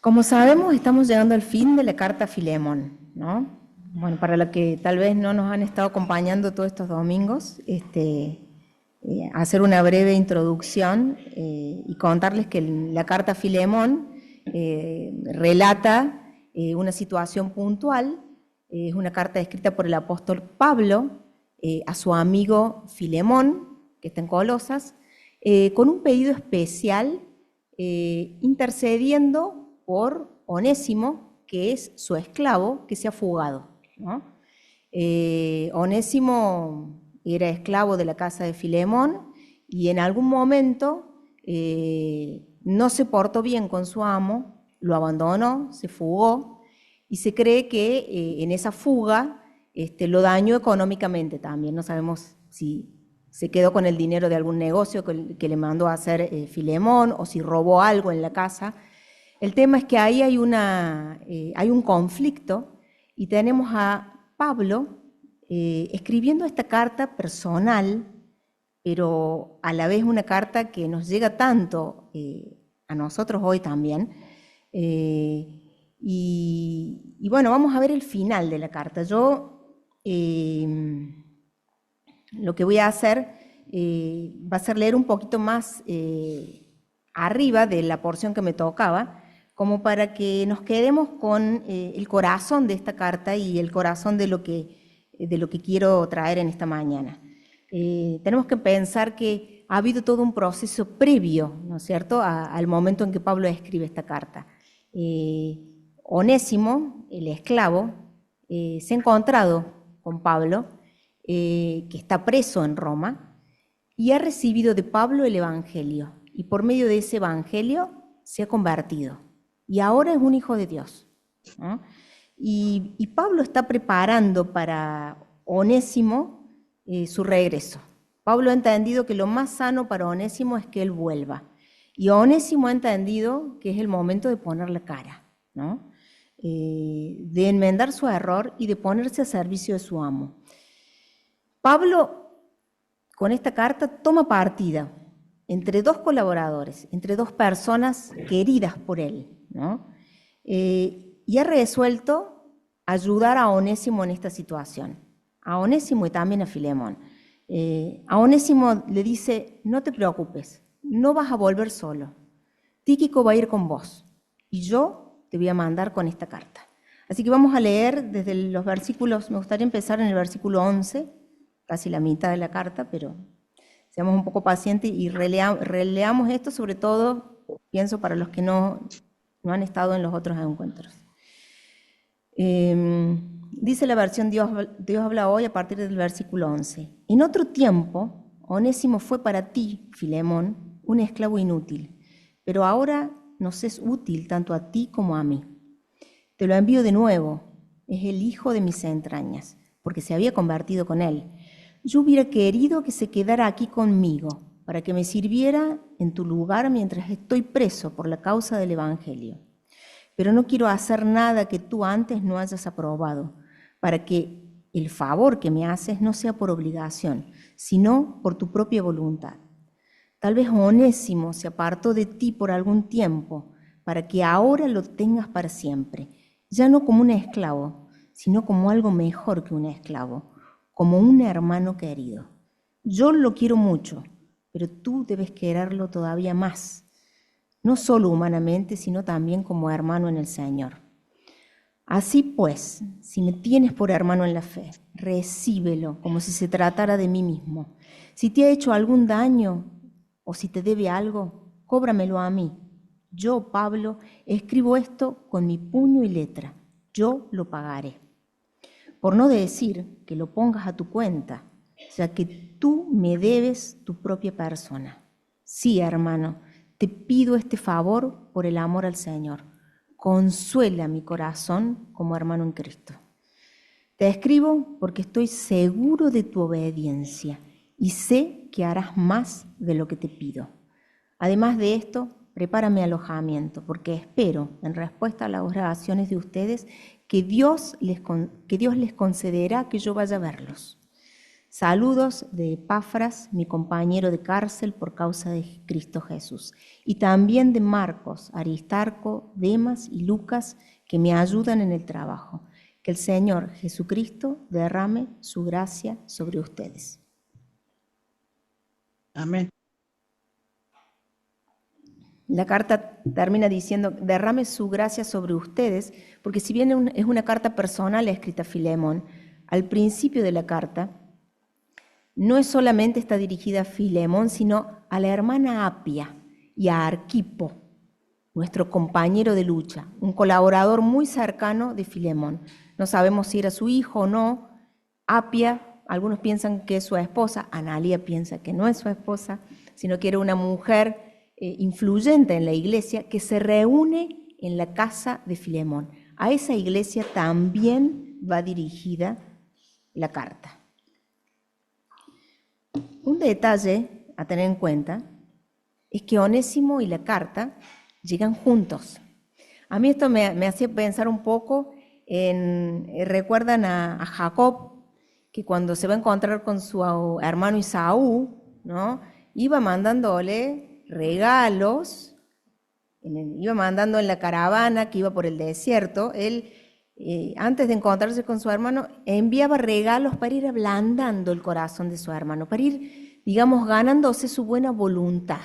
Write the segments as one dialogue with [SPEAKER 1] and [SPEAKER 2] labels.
[SPEAKER 1] Como sabemos, estamos llegando al fin de la carta a Filemón, ¿no? Bueno, para los que tal vez no nos han estado acompañando todos estos domingos, hacer una breve introducción y contarles que la carta a Filemón relata una situación puntual. Es una carta escrita por el apóstol Pablo a su amigo Filemón, que está en Colosas, con un pedido especial intercediendo por Onésimo, que es su esclavo, que se ha fugado, ¿no? Onésimo era esclavo de la casa de Filemón y en algún momento no se portó bien con su amo, lo abandonó, se fugó y se cree que en esa fuga lo dañó económicamente también. No sabemos si se quedó con el dinero de algún negocio que le mandó a hacer Filemón o si robó algo en la casa. El tema es que ahí hay un conflicto y tenemos a Pablo escribiendo esta carta personal, pero a la vez una carta que nos llega tanto a nosotros hoy también. Y bueno, vamos a ver el final de la carta. Yo lo que voy a hacer va a ser leer un poquito más arriba de la porción que me tocaba, como para que nos quedemos con el corazón de esta carta y el corazón de lo que quiero traer en esta mañana. Tenemos que pensar que ha habido todo un proceso previo, ¿no es cierto?, al momento en que Pablo escribe esta carta. Onésimo, el esclavo, se ha encontrado con Pablo, que está preso en Roma, y ha recibido de Pablo el Evangelio, y por medio de ese Evangelio se ha convertido, y ahora es un hijo de Dios, ¿no? Y Pablo está preparando para Onésimo su regreso. Pablo ha entendido que lo más sano para Onésimo es que él vuelva, y Onésimo ha entendido que es el momento de poner la cara, ¿no? De enmendar su error y de ponerse a servicio de su amo. Pablo, con esta carta, toma partida entre dos colaboradores, entre dos personas queridas por él, ¿no? Y ha resuelto ayudar a Onésimo en esta situación, a Onésimo y también a Filemón. A Onésimo le dice: no te preocupes, no vas a volver solo, Tíquico va a ir con vos y yo te voy a mandar con esta carta. Así que vamos a leer desde los versículos. Me gustaría empezar en el versículo 11, casi la mitad de la carta, pero seamos un poco pacientes y releamos esto, sobre todo, pienso, para los que no han estado en los otros encuentros. Dice la versión Dios habla hoy a partir del versículo 11. En otro tiempo, Onésimo fue para ti, Filemón, un esclavo inútil, pero ahora nos es útil tanto a ti como a mí. Te lo envío de nuevo, es el hijo de mis entrañas, porque se había convertido con él. Yo hubiera querido que se quedara aquí conmigo, para que me sirviera en tu lugar mientras estoy preso por la causa del Evangelio. Pero no quiero hacer nada que tú antes no hayas aprobado, para que el favor que me haces no sea por obligación, sino por tu propia voluntad. Tal vez Onésimo se apartó de ti por algún tiempo, para que ahora lo tengas para siempre, ya no como un esclavo, sino como algo mejor que un esclavo, como un hermano querido. Yo lo quiero mucho, pero tú debes quererlo todavía más, no solo humanamente, sino también como hermano en el Señor. Así pues, si me tienes por hermano en la fe, recíbelo como si se tratara de mí mismo. Si te ha hecho algún daño o si te debe algo, cóbramelo a mí. Yo, Pablo, escribo esto con mi puño y letra. Yo lo pagaré. Por no decir que lo pongas a tu cuenta, ya que tú me debes tu propia persona. Sí, hermano, te pido este favor por el amor al Señor. Consuela mi corazón como hermano en Cristo. Te escribo porque estoy seguro de tu obediencia y sé que harás más de lo que te pido. Además de esto, prepárame alojamiento, porque espero, en respuesta a las oraciones de ustedes, que Dios les concederá que yo vaya a verlos. Saludos de Epafras, mi compañero de cárcel por causa de Cristo Jesús. Y también de Marcos, Aristarco, Demas y Lucas, que me ayudan en el trabajo. Que el Señor Jesucristo derrame su gracia sobre ustedes.
[SPEAKER 2] Amén.
[SPEAKER 1] La carta termina diciendo, derrame su gracia sobre ustedes, porque si bien es una carta personal escrita a Filemón, al principio de la carta, no es solamente está dirigida a Filemón, sino a la hermana Apia y a Arquipo, nuestro compañero de lucha, un colaborador muy cercano de Filemón. No sabemos si era su hijo o no. Apia, algunos piensan que es su esposa, Analia piensa que no es su esposa, sino que era una mujer influyente en la iglesia que se reúne en la casa de Filemón. A esa iglesia también va dirigida la carta. Un detalle a tener en cuenta es que Onésimo y la carta llegan juntos. A mí esto me hacía pensar un poco recuerdan a Jacob, que cuando se va a encontrar con su hermano Isaú, ¿no? Iba mandándole regalos, iba mandando en la caravana que iba por el desierto, él antes de encontrarse con su hermano, enviaba regalos para ir ablandando el corazón de su hermano, para ir, digamos, ganándose su buena voluntad.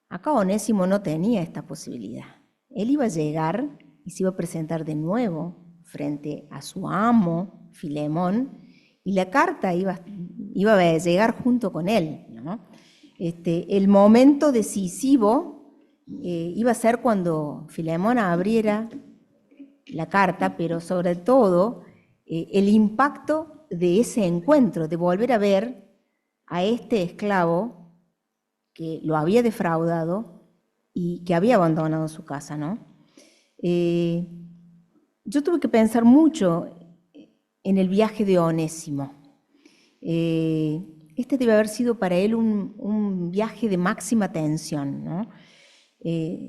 [SPEAKER 1] Acá Onésimo no tenía esta posibilidad. Él iba a llegar y se iba a presentar de nuevo frente a su amo, Filemón, y la carta iba a llegar junto con él, ¿no? El momento decisivo iba a ser cuando Filemón abriera la carta, pero sobre todo el impacto de ese encuentro, de volver a ver a este esclavo que lo había defraudado y que había abandonado su casa, ¿no? Yo tuve que pensar mucho en el viaje de Onésimo. Este debe haber sido para él un viaje de máxima tensión, ¿no?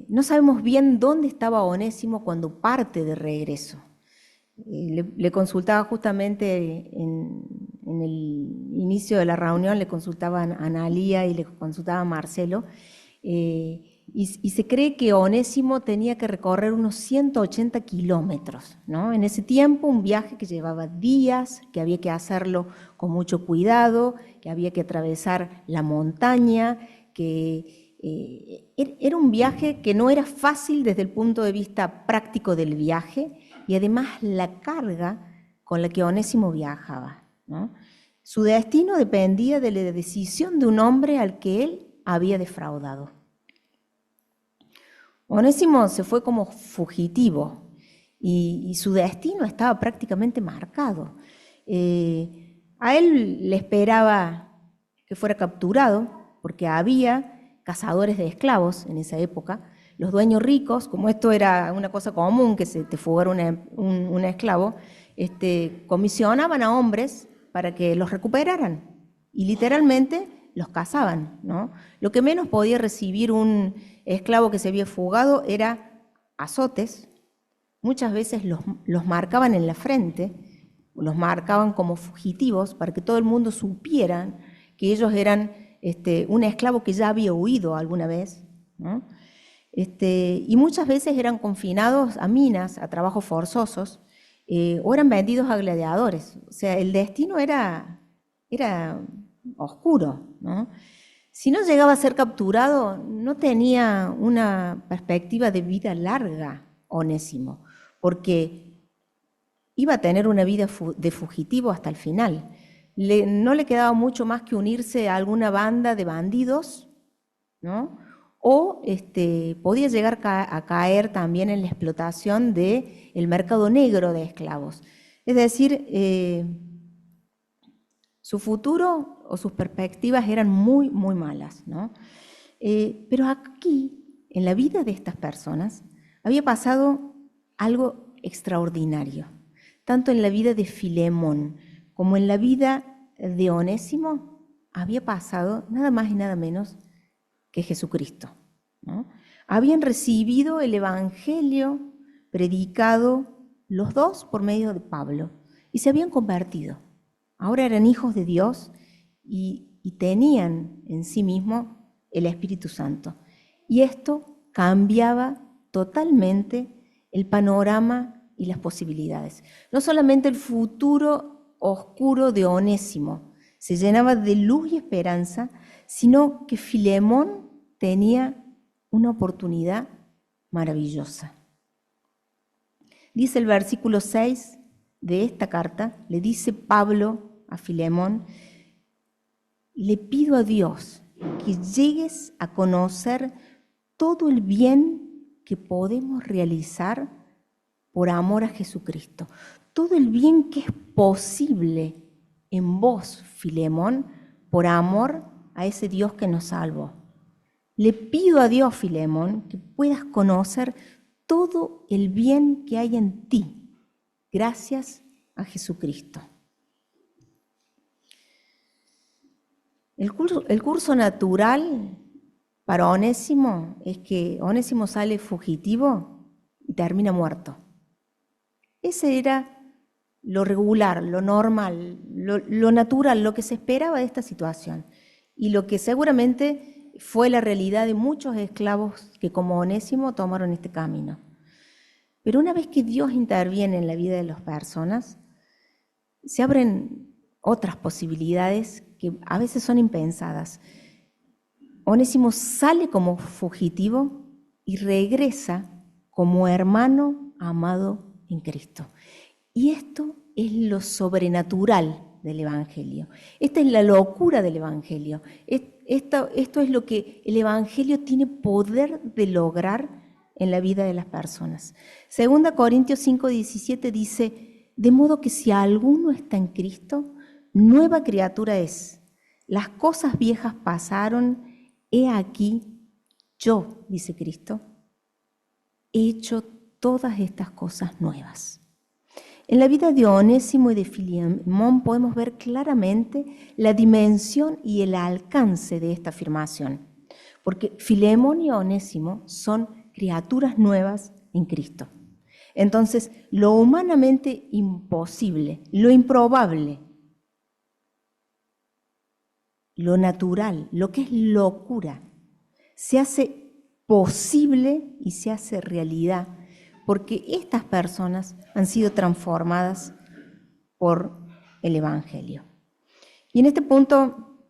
[SPEAKER 1] No sabemos bien dónde estaba Onésimo cuando parte de regreso. Le consultaba justamente en el inicio de la reunión, le consultaba a Analía y le consultaba a Marcelo, y se cree que Onésimo tenía que recorrer unos 180 kilómetros, ¿no? En ese tiempo un viaje que llevaba días, que había que hacerlo con mucho cuidado, que había que atravesar la montaña, que era un viaje que no era fácil desde el punto de vista práctico del viaje y además la carga con la que Onésimo viajaba, ¿no? Su destino dependía de la decisión de un hombre al que él había defraudado. Onésimo se fue como fugitivo y su destino estaba prácticamente marcado. A él le esperaba que fuera capturado porque había cazadores de esclavos en esa época. Los dueños ricos, como esto era una cosa común que se te fugara un esclavo, comisionaban a hombres para que los recuperaran y literalmente los cazaban, ¿no? Lo que menos podía recibir un esclavo que se había fugado era azotes. Muchas veces los marcaban en la frente, los marcaban como fugitivos para que todo el mundo supiera que ellos eran un esclavo que ya había huido alguna vez, ¿no? Y muchas veces eran confinados a minas, a trabajos forzosos, o eran vendidos a gladiadores. O sea, el destino era oscuro, ¿no? Si no llegaba a ser capturado, no tenía una perspectiva de vida larga, Onésimo, porque iba a tener una vida de fugitivo hasta el final. No le quedaba mucho más que unirse a alguna banda de bandidos, ¿no? O podía llegar a caer también en la explotación del mercado negro de esclavos. Es decir, su futuro o sus perspectivas eran muy, muy malas, ¿no? Pero aquí, en la vida de estas personas, había pasado algo extraordinario, tanto en la vida de Filemón como en la vida de Onésimo, había pasado nada más y nada menos que Jesucristo, ¿no? Habían recibido el Evangelio predicado los dos por medio de Pablo y se habían convertido. ahora eran hijos de Dios y tenían en sí mismo el Espíritu Santo. Y esto cambiaba totalmente el panorama y las posibilidades. No solamente el futuro oscuro de Onésimo se llenaba de luz y esperanza, sino que Filemón tenía una oportunidad maravillosa. Dice el versículo 6 de esta carta, le dice Pablo a Filemón: le pido a Dios que llegues a conocer todo el bien que podemos realizar por amor a Jesucristo. Todo el bien que es posible en vos, Filemón, por amor a ese Dios que nos salvó. Le pido a Dios, Filemón, que puedas conocer todo el bien que hay en ti, gracias a Jesucristo. El curso natural para Onésimo es que Onésimo sale fugitivo y termina muerto. Ese era lo regular, lo normal, lo natural, lo que se esperaba de esta situación y lo que seguramente fue la realidad de muchos esclavos que como Onésimo tomaron este camino. Pero una vez que Dios interviene en la vida de las personas, se abren otras posibilidades que a veces son impensadas. Onésimo sale como fugitivo y regresa como hermano amado en Cristo. Y esto es lo sobrenatural del Evangelio. Esta es la locura del Evangelio. Esto es lo que el Evangelio tiene poder de lograr en la vida de las personas. 2 Corintios 5:17 dice: de modo que si alguno está en Cristo, nueva criatura es. Las cosas viejas pasaron, he aquí, yo, dice Cristo, he hecho todas estas cosas nuevas. En la vida de Onésimo y de Filemón podemos ver claramente la dimensión y el alcance de esta afirmación, porque Filemón y Onésimo son criaturas nuevas en Cristo. Entonces, lo humanamente imposible, lo improbable, lo natural, lo que es locura, se hace posible y se hace realidad, porque estas personas han sido transformadas por el Evangelio. Y en este punto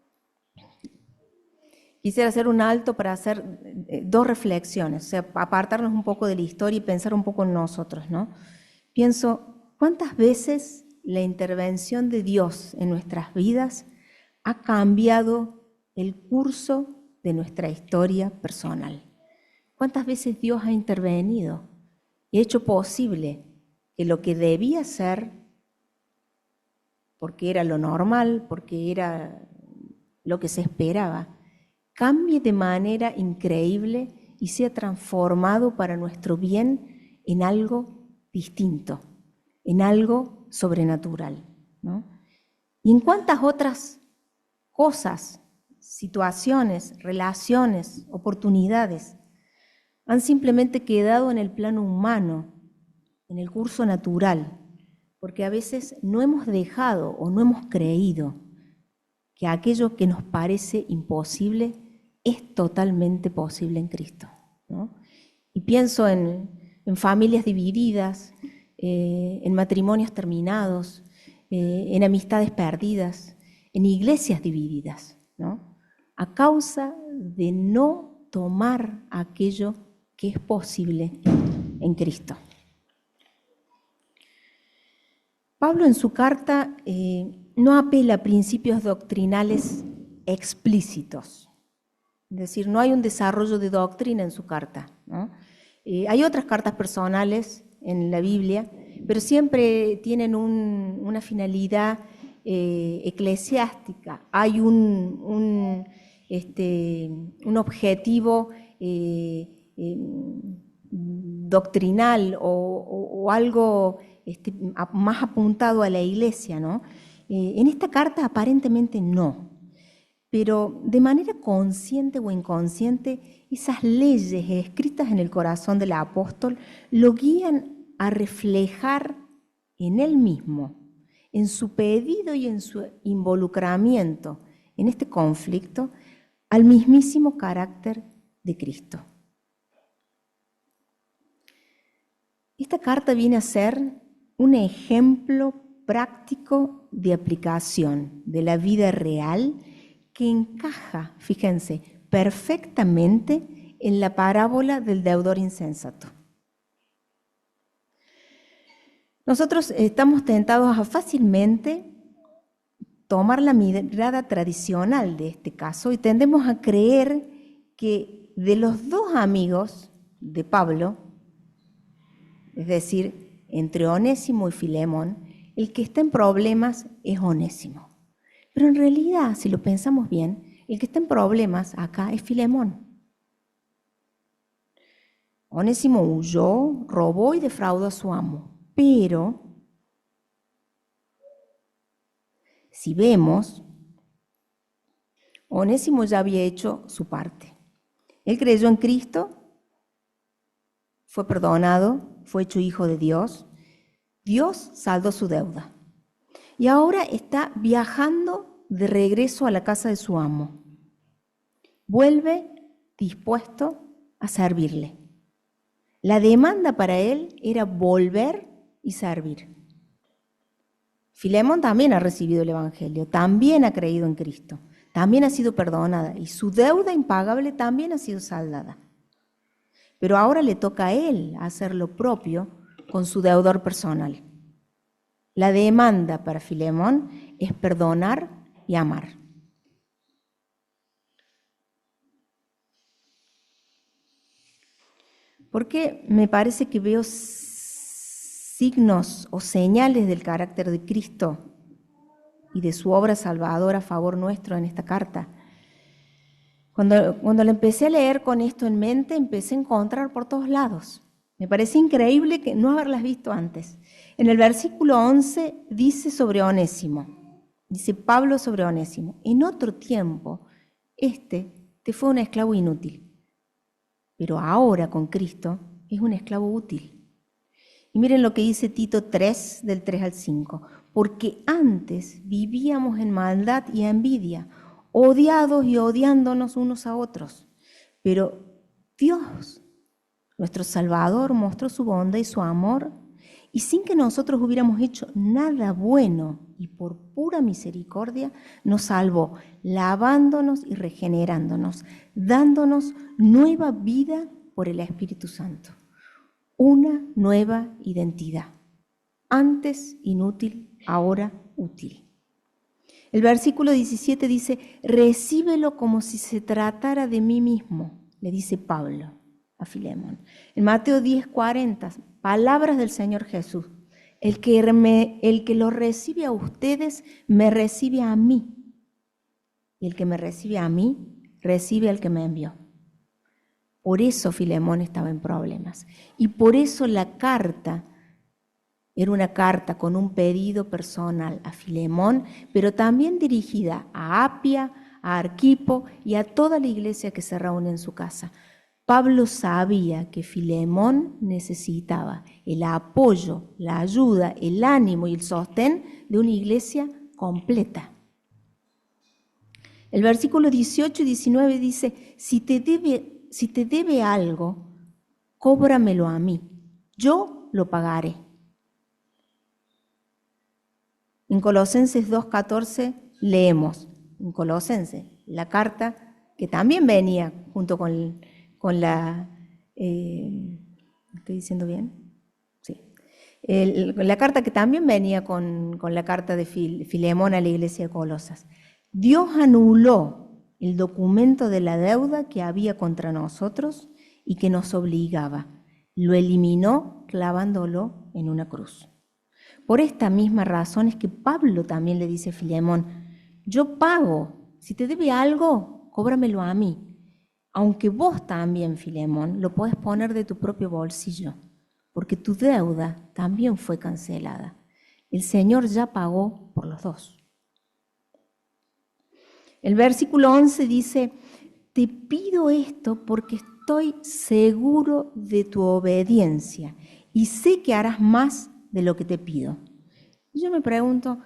[SPEAKER 1] quisiera hacer un alto para hacer dos reflexiones, o sea, apartarnos un poco de la historia y pensar un poco en nosotros, ¿no? Pienso, ¿cuántas veces la intervención de Dios en nuestras vidas ha cambiado el curso de nuestra historia personal? ¿Cuántas veces Dios ha intervenido y hecho posible que lo que debía ser, porque era lo normal, porque era lo que se esperaba, cambie de manera increíble y sea transformado para nuestro bien en algo distinto, en algo sobrenatural, ¿no? ¿Y en cuántas otras cosas, situaciones, relaciones, oportunidades han simplemente quedado en el plano humano, en el curso natural, porque a veces no hemos dejado o no hemos creído que aquello que nos parece imposible es totalmente posible en Cristo, ¿no? Y pienso en familias divididas, en matrimonios terminados, en amistades perdidas, en iglesias divididas, ¿no? A causa de no tomar aquello que es posible en Cristo. Pablo en su carta no apela a principios doctrinales explícitos, es decir, no hay un desarrollo de doctrina en su carta, ¿no? Hay otras cartas personales en la Biblia, pero siempre tienen una finalidad eclesiástica, hay un objetivo doctrinal o algo más apuntado a la iglesia, ¿no? En esta carta aparentemente no, pero de manera consciente o inconsciente, esas leyes escritas en el corazón del apóstol lo guían a reflejar en él mismo, en su pedido y en su involucramiento en este conflicto al mismísimo carácter de Cristo. Esta carta viene a ser un ejemplo práctico de aplicación de la vida real que encaja, fíjense, perfectamente en la parábola del deudor insensato. Nosotros estamos tentados a fácilmente tomar la mirada tradicional de este caso y tendemos a creer que de los dos amigos de Pablo, es decir, entre Onésimo y Filemón, el que está en problemas es Onésimo. Pero en realidad, si lo pensamos bien, el que está en problemas acá es Filemón. Onésimo huyó, robó y defraudó a su amo. Pero, si vemos, Onésimo ya había hecho su parte. Él creyó en Cristo, fue perdonado, fue hecho hijo de Dios. Dios saldó su deuda. Y ahora está viajando de regreso a la casa de su amo. Vuelve dispuesto a servirle. La demanda para él era volver y servir. Filemón también ha recibido el Evangelio, también ha creído en Cristo, también ha sido perdonada y su deuda impagable también ha sido saldada. Pero ahora le toca a él hacer lo propio con su deudor personal. La demanda para Filemón es perdonar y amar. Porque me parece que veo signos o señales del carácter de Cristo y de su obra salvadora a favor nuestro en esta carta. Cuando la empecé a leer con esto en mente, empecé a encontrar por todos lados. Me parece increíble que no haberlas visto antes. En el versículo 11 dice sobre Onésimo, dice Pablo sobre Onésimo, en otro tiempo te fue un esclavo inútil, pero ahora con Cristo es un esclavo útil. Y miren lo que dice Tito 3, del 3 al 5, porque antes vivíamos en maldad y envidia, odiados y odiándonos unos a otros, pero Dios, nuestro Salvador, mostró su bondad y su amor, y sin que nosotros hubiéramos hecho nada bueno, y por pura misericordia, nos salvó, lavándonos y regenerándonos, dándonos nueva vida por el Espíritu Santo. Una nueva identidad, antes inútil, ahora útil. El versículo 17 dice, recíbelo como si se tratara de mí mismo, le dice Pablo a Filemón. En Mateo 10:40, palabras del Señor Jesús, el que lo recibe a ustedes, me recibe a mí, y el que me recibe a mí, recibe al que me envió. Por eso Filemón estaba en problemas. Y por eso la carta era una carta con un pedido personal a Filemón, pero también dirigida a Apia, a Arquipo y a toda la iglesia que se reúne en su casa. Pablo sabía que Filemón necesitaba el apoyo, la ayuda, el ánimo y el sostén de una iglesia completa. El versículo 18 y 19 dice, si te debe algo, cóbramelo a mí, yo lo pagaré. En Colosenses 2:14 leemos, en Colosenses, la carta que también venía junto con la... ¿estoy diciendo bien? Sí. La carta que también venía con la carta de Filemón a la iglesia de Colosas. Dios anuló el documento de la deuda que había contra nosotros y que nos obligaba. Lo eliminó clavándolo en una cruz. Por esta misma razón es que Pablo también le dice a Filemón, yo pago, si te debe algo, cóbramelo a mí. Aunque vos también, Filemón, lo podés poner de tu propio bolsillo, porque tu deuda también fue cancelada. El Señor ya pagó por los dos. El versículo 11 dice, te pido esto porque estoy seguro de tu obediencia y sé que harás más de lo que te pido. Y yo me pregunto,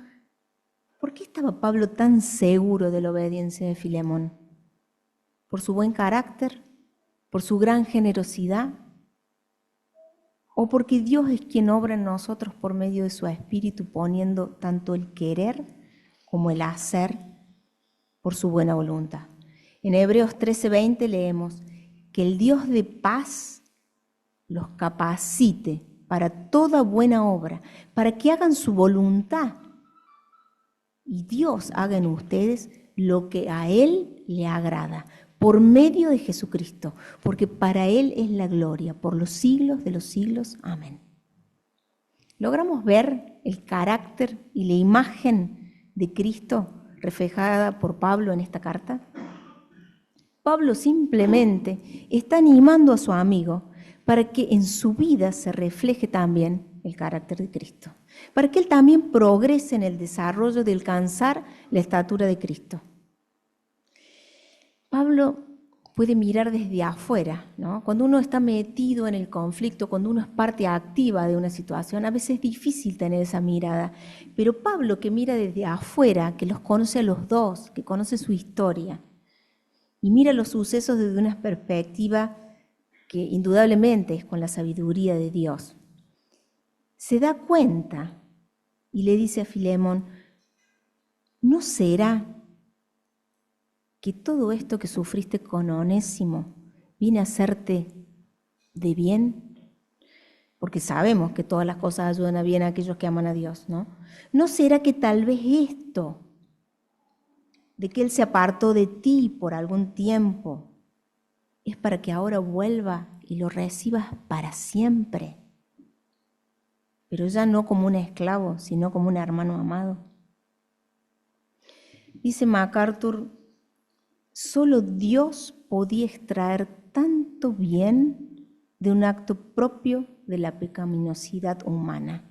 [SPEAKER 1] ¿por qué estaba Pablo tan seguro de la obediencia de Filemón? ¿Por su buen carácter? ¿Por su gran generosidad? ¿O porque Dios es quien obra en nosotros por medio de su Espíritu, poniendo tanto el querer como el hacer por su buena voluntad? En Hebreos 13:20 leemos que el Dios de paz los capacite para toda buena obra, para que hagan su voluntad y Dios haga en ustedes lo que a Él le agrada, por medio de Jesucristo, porque para Él es la gloria, por los siglos de los siglos. Amén. ¿Logramos ver el carácter y la imagen de Cristo reflejada por Pablo en esta carta? Pablo simplemente está animando a su amigo para que en su vida se refleje también el carácter de Cristo, para que él también progrese en el desarrollo de alcanzar la estatura de Cristo. Pablo puede mirar desde afuera, ¿no? Cuando uno está metido en el conflicto, cuando uno es parte activa de una situación, a veces es difícil tener esa mirada. Pero Pablo, que mira desde afuera, que los conoce a los dos, que conoce su historia, y mira los sucesos desde una perspectiva que indudablemente es con la sabiduría de Dios, se da cuenta y le dice a Filemón, ¿no será que todo esto que sufriste con Onésimo viene a hacerte de bien? Porque sabemos que todas las cosas ayudan a bien a aquellos que aman a Dios, ¿no? ¿No será que tal vez esto, de que Él se apartó de ti por algún tiempo, es para que ahora vuelva y lo recibas para siempre? Pero ya no como un esclavo, sino como un hermano amado. Dice MacArthur, solo Dios podía extraer tanto bien de un acto propio de la pecaminosidad humana,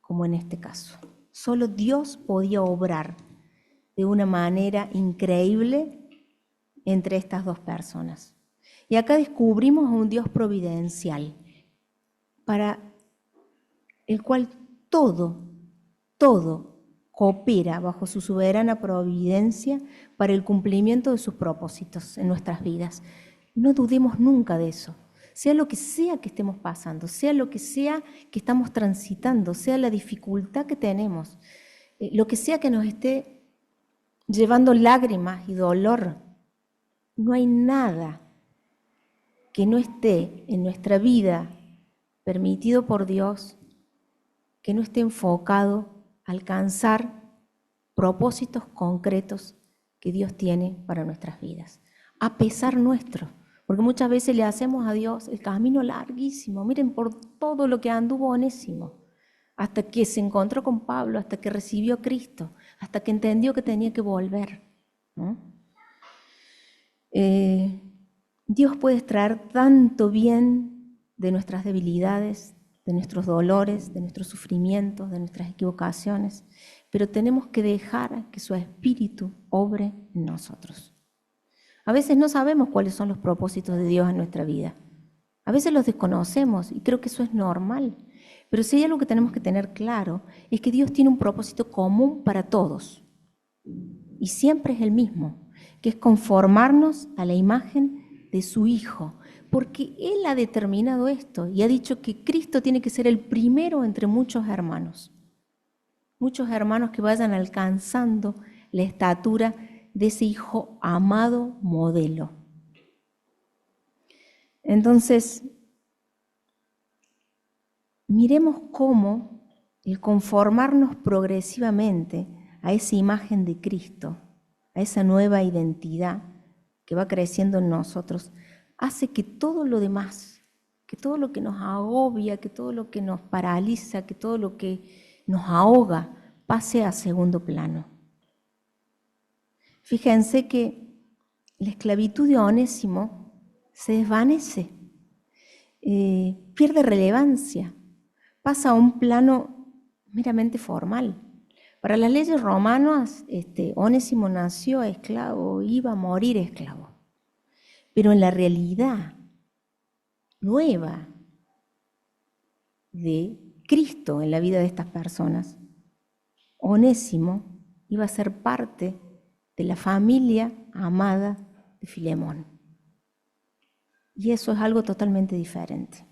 [SPEAKER 1] como en este caso. Solo Dios podía obrar de una manera increíble entre estas dos personas. Y acá descubrimos a un Dios providencial, para el cual todo coopera bajo su soberana providencia para el cumplimiento de sus propósitos en nuestras vidas. No dudemos nunca de eso. Sea lo que sea que estemos pasando, sea lo que sea que estamos transitando, sea la dificultad que tenemos, lo que sea que nos esté llevando lágrimas y dolor, no hay nada que no esté en nuestra vida permitido por Dios, que no esté enfocado a alcanzar propósitos concretos que Dios tiene para nuestras vidas, a pesar nuestro, porque muchas veces le hacemos a Dios el camino larguísimo. Miren por todo lo que anduvo Onésimo, hasta que se encontró con Pablo, hasta que recibió a Cristo, hasta que entendió que tenía que volver, ¿no? Dios puede extraer tanto bien de nuestras debilidades, de nuestros dolores, de nuestros sufrimientos, de nuestras equivocaciones, pero tenemos que dejar que su Espíritu obre en nosotros. A veces no sabemos cuáles son los propósitos de Dios en nuestra vida. A veces los desconocemos y creo que eso es normal. Pero si hay algo que tenemos que tener claro, es que Dios tiene un propósito común para todos. Y siempre es el mismo, que es conformarnos a la imagen de su Hijo. Porque Él ha determinado esto y ha dicho que Cristo tiene que ser el primero entre muchos hermanos. Muchos hermanos que vayan alcanzando la estatura de ese Hijo amado modelo. Entonces, miremos cómo el conformarnos progresivamente a esa imagen de Cristo, a esa nueva identidad que va creciendo en nosotros, hace que todo lo demás, que todo lo que nos agobia, que todo lo que nos paraliza, que todo lo que nos ahoga, pase a segundo plano. Fíjense que la esclavitud de Onésimo se desvanece, pierde relevancia, pasa a un plano meramente formal. Para las leyes romanas, Onésimo nació esclavo, iba a morir esclavo. Pero en la realidad nueva de Cristo en la vida de estas personas, Onésimo iba a ser parte de la familia amada de Filemón. Y eso es algo totalmente diferente.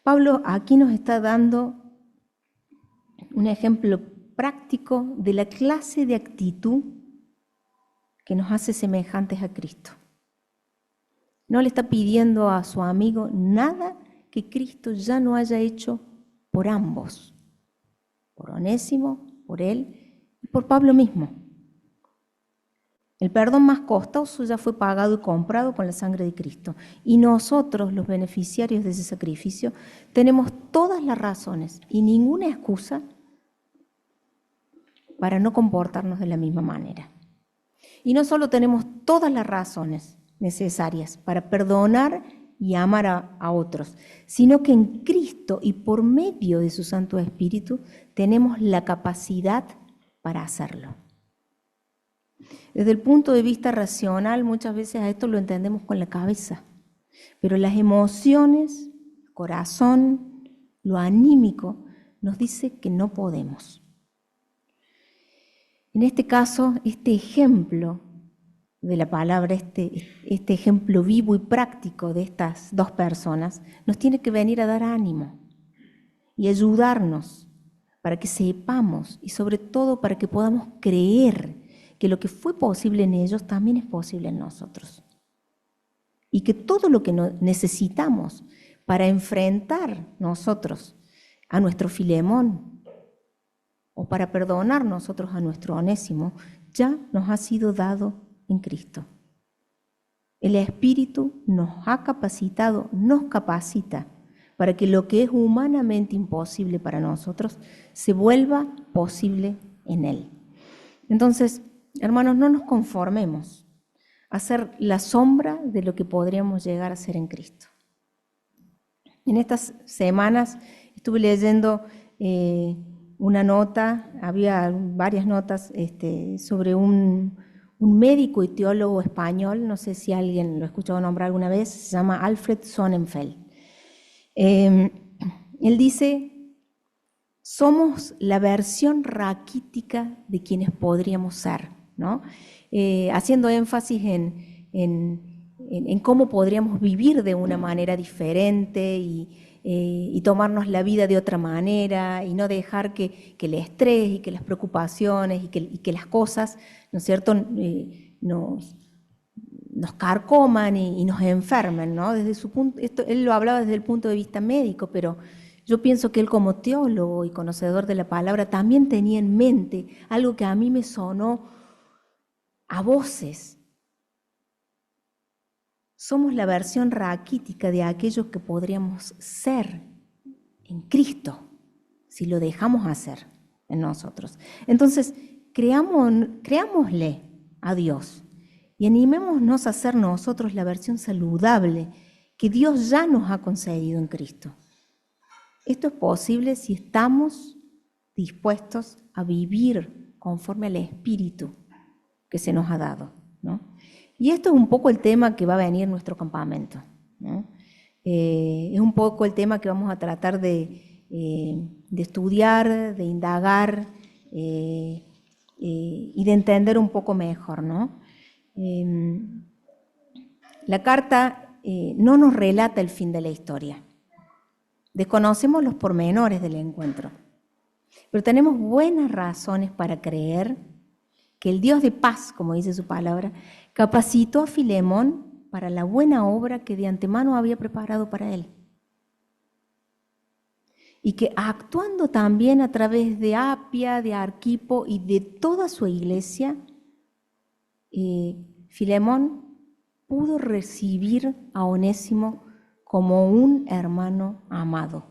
[SPEAKER 1] Pablo aquí nos está dando un ejemplo práctico de la clase de actitud que nos hace semejantes a Cristo. No le está pidiendo a su amigo nada que Cristo ya no haya hecho por ambos, por Onésimo, por él y por Pablo mismo. El perdón más costoso ya fue pagado y comprado con la sangre de Cristo. Y nosotros, los beneficiarios de ese sacrificio, tenemos todas las razones y ninguna excusa para no comportarnos de la misma manera. Y no solo tenemos todas las razones necesarias para perdonar y amar a otros, sino que en Cristo y por medio de su Santo Espíritu tenemos la capacidad para hacerlo. Desde el punto de vista racional, muchas veces a esto lo entendemos con la cabeza, pero las emociones, el corazón, lo anímico, nos dice que no podemos. En este caso, este ejemplo de la palabra, este ejemplo vivo y práctico de estas dos personas, nos tiene que venir a dar ánimo y ayudarnos para que sepamos y sobre todo para que podamos creer que lo que fue posible en ellos también es posible en nosotros. Y que todo lo que necesitamos para enfrentar nosotros a nuestro Filemón o para perdonar nosotros a nuestro Onésimo, ya nos ha sido dado en Cristo. El Espíritu nos ha capacitado, nos capacita para que lo que es humanamente imposible para nosotros se vuelva posible en Él. Entonces, hermanos, no nos conformemos a ser la sombra de lo que podríamos llegar a ser en Cristo. En estas semanas estuve leyendo una nota, había varias notas sobre un médico y teólogo español, no sé si alguien lo ha escuchado nombrar alguna vez, se llama Alfred Sonnenfeld. Él dice: somos la versión raquítica de quienes podríamos ser, ¿no? Haciendo énfasis en cómo podríamos vivir de una manera diferente y tomarnos la vida de otra manera y no dejar que el estrés y que las preocupaciones y que las cosas, ¿no es cierto?, nos carcoman y nos enfermen, ¿no? Desde su punto, él lo hablaba desde el punto de vista médico, pero yo pienso que él como teólogo y conocedor de la palabra también tenía en mente algo que a mí me sonó a voces. Somos la versión raquítica de aquello que podríamos ser en Cristo, si lo dejamos hacer en nosotros. Entonces, creámosle a Dios y animémonos a ser nosotros la versión saludable que Dios ya nos ha concedido en Cristo. Esto es posible si estamos dispuestos a vivir conforme al Espíritu que se nos ha dado, ¿no? Y esto es un poco el tema que va a venir en nuestro campamento, ¿no? Es un poco el tema que vamos a tratar de estudiar, de indagar y de entender un poco mejor, ¿no? La carta no nos relata el fin de la historia. Desconocemos los pormenores del encuentro, pero tenemos buenas razones para creer que el Dios de paz, como dice su palabra, capacitó a Filemón para la buena obra que de antemano había preparado para él. Y que actuando también a través de Apia, de Arquipo y de toda su iglesia, Filemón pudo recibir a Onésimo como un hermano amado.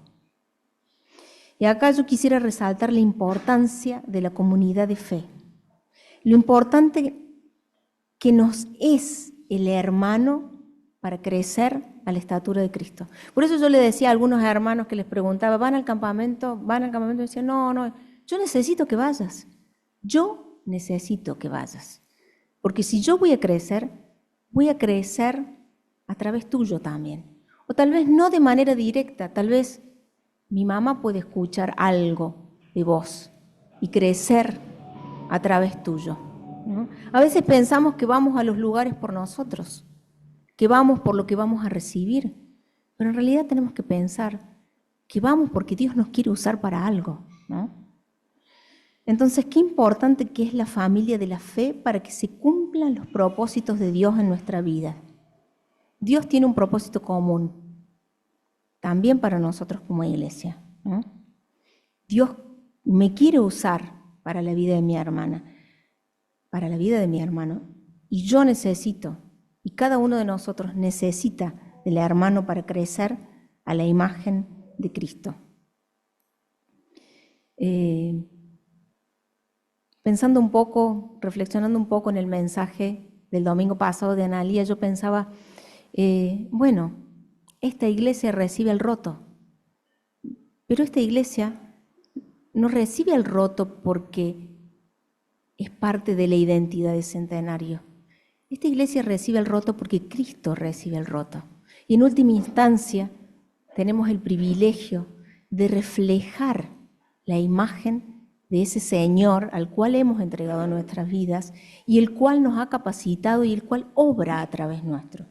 [SPEAKER 1] Y acá yo quisiera resaltar la importancia de la comunidad de fe, lo importante que nos es el hermano para crecer a la estatura de Cristo. Por eso yo le decía a algunos hermanos que les preguntaba, ¿van al campamento? Y decían, no, yo necesito que vayas. Yo necesito que vayas. Porque si yo voy a crecer a través tuyo también. O tal vez no de manera directa, tal vez mi mamá puede escuchar algo de vos y crecer a través tuyo, ¿no? A veces pensamos que vamos a los lugares por nosotros, que vamos por lo que vamos a recibir, pero en realidad tenemos que pensar que vamos porque Dios nos quiere usar para algo, ¿no? Entonces, qué importante que es la familia de la fe para que se cumplan los propósitos de Dios en nuestra vida. Dios tiene un propósito común, también para nosotros como iglesia, ¿no? Dios me quiere usar para la vida de mi hermana, para la vida de mi hermano, y yo necesito, y cada uno de nosotros necesita del hermano para crecer a la imagen de Cristo. Pensando un poco, reflexionando un poco en el mensaje del domingo pasado de Analía, yo pensaba, bueno, esta iglesia recibe el roto, pero esta iglesia no recibe el roto porque es parte de la identidad de Centenario. Esta iglesia recibe el roto porque Cristo recibe el roto. Y en última instancia tenemos el privilegio de reflejar la imagen de ese Señor al cual hemos entregado nuestras vidas y el cual nos ha capacitado y el cual obra a través nuestro.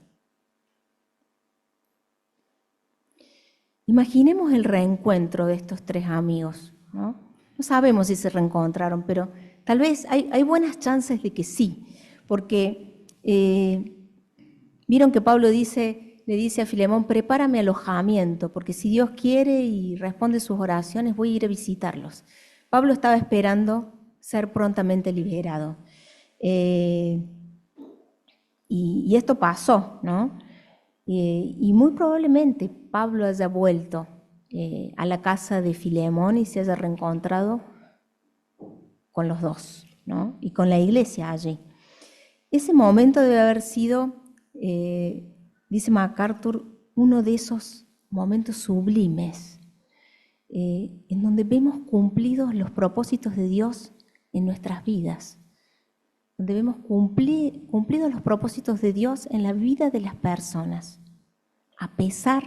[SPEAKER 1] Imaginemos el reencuentro de estos tres amigos, ¿no? No sabemos si se reencontraron, pero tal vez hay buenas chances de que sí, porque vieron que Pablo le dice a Filemón, prepárame alojamiento, porque si Dios quiere y responde sus oraciones, voy a ir a visitarlos. Pablo estaba esperando ser prontamente liberado. Y esto pasó, ¿no? Y muy probablemente Pablo haya vuelto a la casa de Filemón y se haya reencontrado con los dos, ¿no? Y con la iglesia allí. Ese momento debe haber sido, dice MacArthur, uno de esos momentos sublimes, en donde vemos cumplidos los propósitos de Dios en nuestras vidas, donde vemos cumplidos los propósitos de Dios en la vida de las personas, a pesar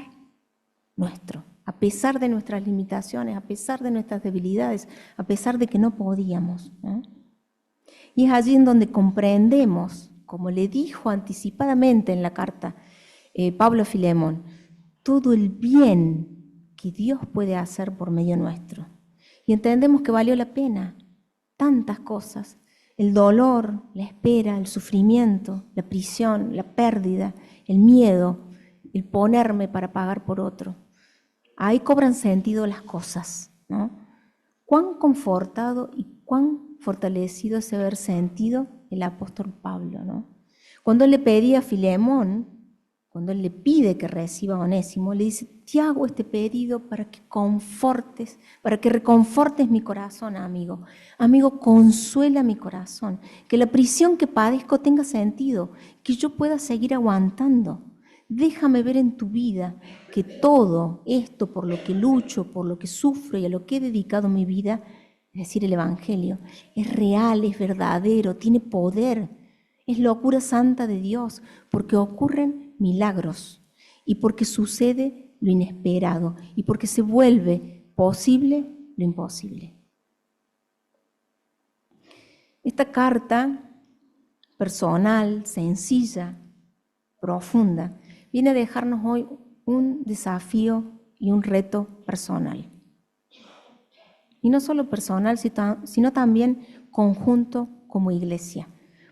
[SPEAKER 1] nuestro, a pesar de nuestras limitaciones, a pesar de nuestras debilidades, a pesar de que no podíamos, ¿no? Y es allí en donde comprendemos, como le dijo anticipadamente en la carta Pablo a Filemón, todo el bien que Dios puede hacer por medio nuestro. Y entendemos que valió la pena tantas cosas, el dolor, la espera, el sufrimiento, la prisión, la pérdida, el miedo, el ponerme para pagar por otro. Ahí cobran sentido las cosas, ¿no? Cuán confortado y cuán fortalecido se haber sentido el apóstol Pablo, ¿no? Cuando él le pedía a Filemón, cuando él le pide que reciba a Onésimo, le dice, te hago este pedido para que confortes, para que reconfortes mi corazón, amigo. Amigo, consuela mi corazón, que la prisión que padezco tenga sentido, que yo pueda seguir aguantando. Déjame ver en tu vida que todo esto por lo que lucho, por lo que sufro y a lo que he dedicado mi vida, es decir, el Evangelio, es real, es verdadero, tiene poder, es locura santa de Dios, porque ocurren milagros y porque sucede lo inesperado y porque se vuelve posible lo imposible. Esta carta personal, sencilla, profunda, viene a dejarnos hoy un desafío y un reto personal. Y no solo personal, sino también conjunto como iglesia.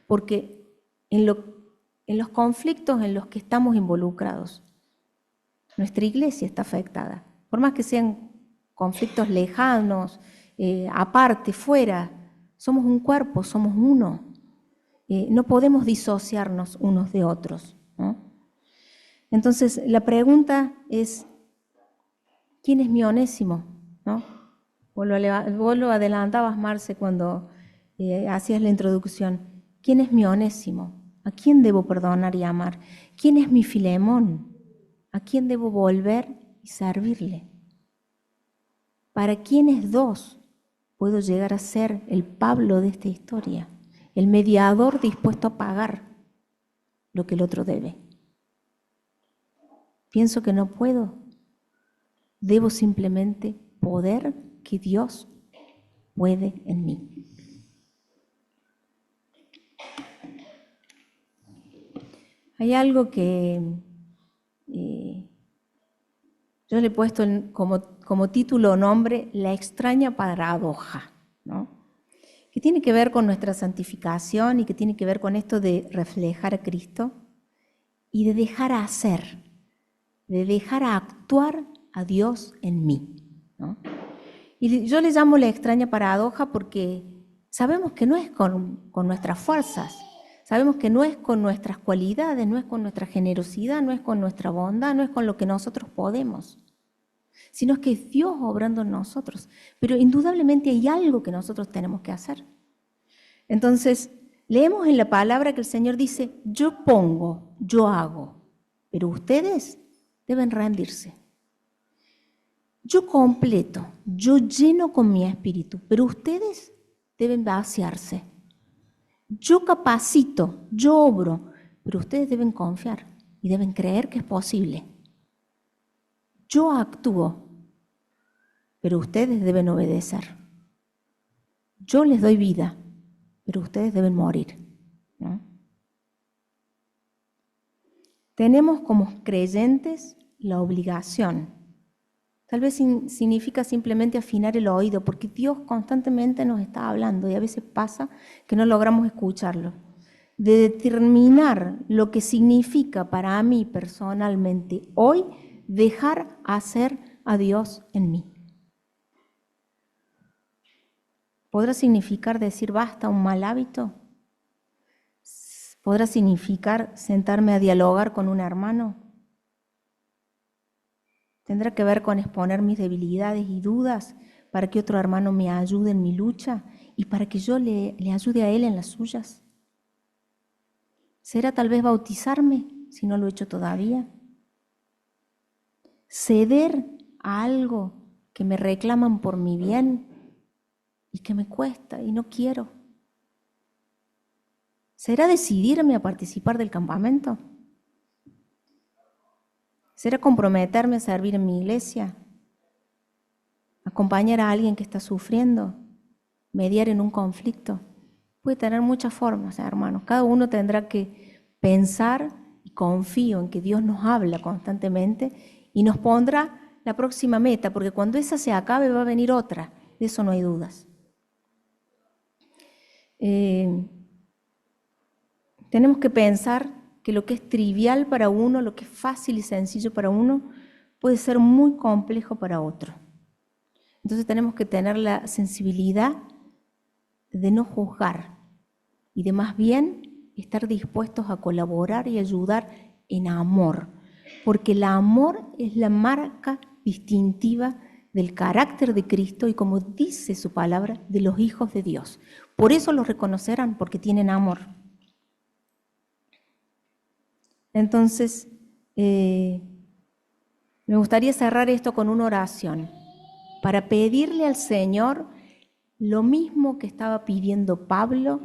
[SPEAKER 1] Porque en los conflictos en los que estamos involucrados, nuestra iglesia está afectada. Por más que sean conflictos lejanos, aparte, fuera, somos un cuerpo, somos uno. No podemos disociarnos unos de otros, ¿no? Entonces, la pregunta es, ¿quién es mi Onésimo? ¿No? Vos lo adelantabas, Marce, cuando hacías la introducción. ¿Quién es mi Onésimo? ¿A quién debo perdonar y amar? ¿Quién es mi Filemón? ¿A quién debo volver y servirle? ¿Para quiénes dos puedo llegar a ser el Pablo de esta historia? El mediador dispuesto a pagar lo que el otro debe. Pienso que no puedo. debo simplemente poder que Dios puede en mí. Hay algo que yo le he puesto como título o nombre la extraña paradoja, ¿no? Que tiene que ver con nuestra santificación y que tiene que ver con esto de reflejar a Cristo y de dejar hacer, de dejar actuar a Dios en mí, ¿no? Y yo le llamo la extraña paradoja porque sabemos que no es con nuestras fuerzas, sabemos que no es con nuestras cualidades, no es con nuestra generosidad, no es con nuestra bondad, no es con lo que nosotros podemos, sino que es Dios obrando en nosotros. Pero indudablemente hay algo que nosotros tenemos que hacer. Entonces, leemos en la palabra que el Señor dice, yo pongo, yo hago, pero ustedes deben rendirse. Yo completo, yo lleno con mi espíritu, pero ustedes deben vaciarse. Yo capacito, yo obro, pero ustedes deben confiar y deben creer que es posible. Yo actúo, pero ustedes deben obedecer. Yo les doy vida, pero ustedes deben morir, ¿no? Tenemos como creyentes la obligación. Tal vez significa simplemente afinar el oído, porque Dios constantemente nos está hablando y a veces pasa que no logramos escucharlo. De determinar lo que significa para mí personalmente hoy dejar hacer a Dios en mí. ¿Podrá significar decir basta a un mal hábito? ¿Podrá significar sentarme a dialogar con un hermano? ¿Tendrá que ver con exponer mis debilidades y dudas para que otro hermano me ayude en mi lucha y para que yo le ayude a él en las suyas? ¿Será tal vez bautizarme si no lo he hecho todavía? ¿Ceder a algo que me reclaman por mi bien y que me cuesta y no quiero? ¿Será decidirme a participar del campamento? ¿Será comprometerme a servir en mi iglesia? ¿Acompañar a alguien que está sufriendo? ¿Mediar en un conflicto? Puede tener muchas formas, hermanos. Cada uno tendrá que pensar y confío en que Dios nos habla constantemente y nos pondrá la próxima meta, porque cuando esa se acabe va a venir otra, de eso no hay dudas. Tenemos que pensar que lo que es trivial para uno, lo que es fácil y sencillo para uno, puede ser muy complejo para otro. Entonces tenemos que tener la sensibilidad de no juzgar y de más bien estar dispuestos a colaborar y ayudar en amor, porque el amor es la marca distintiva del carácter de Cristo y, como dice su palabra, de los hijos de Dios. Por eso los reconocerán, porque tienen amor. Entonces, me gustaría cerrar esto con una oración para pedirle al Señor lo mismo que estaba pidiendo Pablo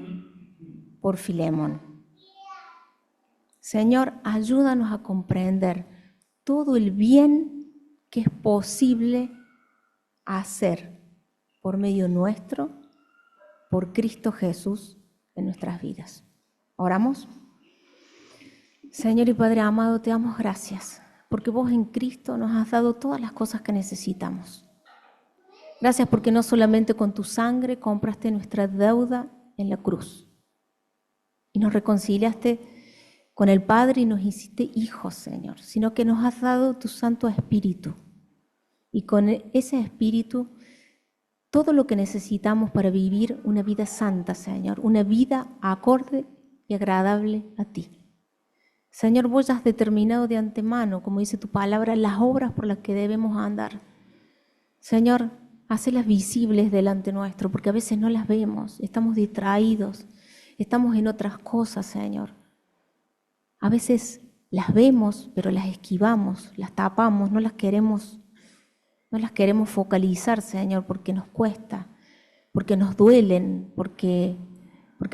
[SPEAKER 1] por Filemón. Señor, ayúdanos a comprender todo el bien que es posible hacer por medio nuestro, por Cristo Jesús en nuestras vidas. ¿Oramos? Señor y Padre amado, te damos gracias, porque vos en Cristo nos has dado todas las cosas que necesitamos. Gracias porque no solamente con tu sangre compraste nuestra deuda en la cruz y nos reconciliaste con el Padre y nos hiciste hijos, Señor, sino que nos has dado tu Santo Espíritu. Y con ese Espíritu, todo lo que necesitamos para vivir una vida santa, Señor, una vida acorde y agradable a ti. Señor, vos ya has determinado de antemano, como dice tu palabra, las obras por las que debemos andar. Señor, hacelas visibles delante nuestro, porque a veces no las vemos, estamos distraídos, estamos en otras cosas, Señor. A veces las vemos, pero las esquivamos, las tapamos, no las queremos focalizar, Señor, porque nos cuesta, porque nos duelen, porque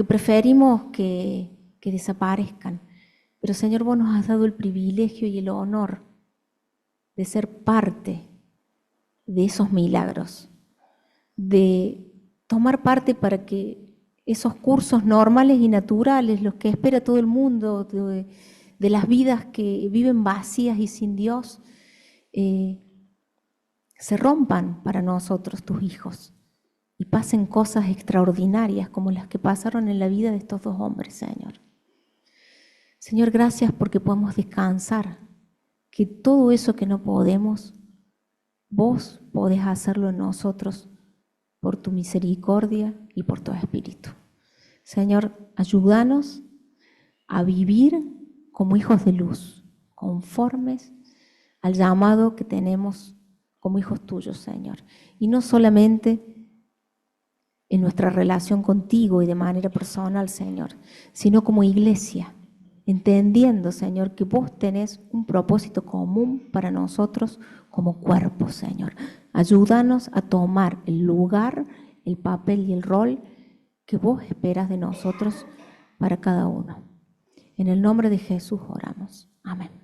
[SPEAKER 1] preferimos que desaparezcan. Pero, Señor, vos nos has dado el privilegio y el honor de ser parte de esos milagros, de tomar parte para que esos cursos normales y naturales, los que espera todo el mundo, de las vidas que viven vacías y sin Dios, se rompan para nosotros, tus hijos, y pasen cosas extraordinarias como las que pasaron en la vida de estos dos hombres, Señor. Señor, gracias porque podemos descansar, que todo eso que no podemos, vos podés hacerlo en nosotros por tu misericordia y por tu Espíritu. Señor, ayúdanos a vivir como hijos de luz, conformes al llamado que tenemos como hijos tuyos, Señor. Y no solamente en nuestra relación contigo y de manera personal, Señor, sino como iglesia, entendiendo, Señor, que vos tenés un propósito común para nosotros como cuerpo, Señor. Ayúdanos a tomar el lugar, el papel y el rol que vos esperas de nosotros para cada uno. En el nombre de Jesús oramos. Amén.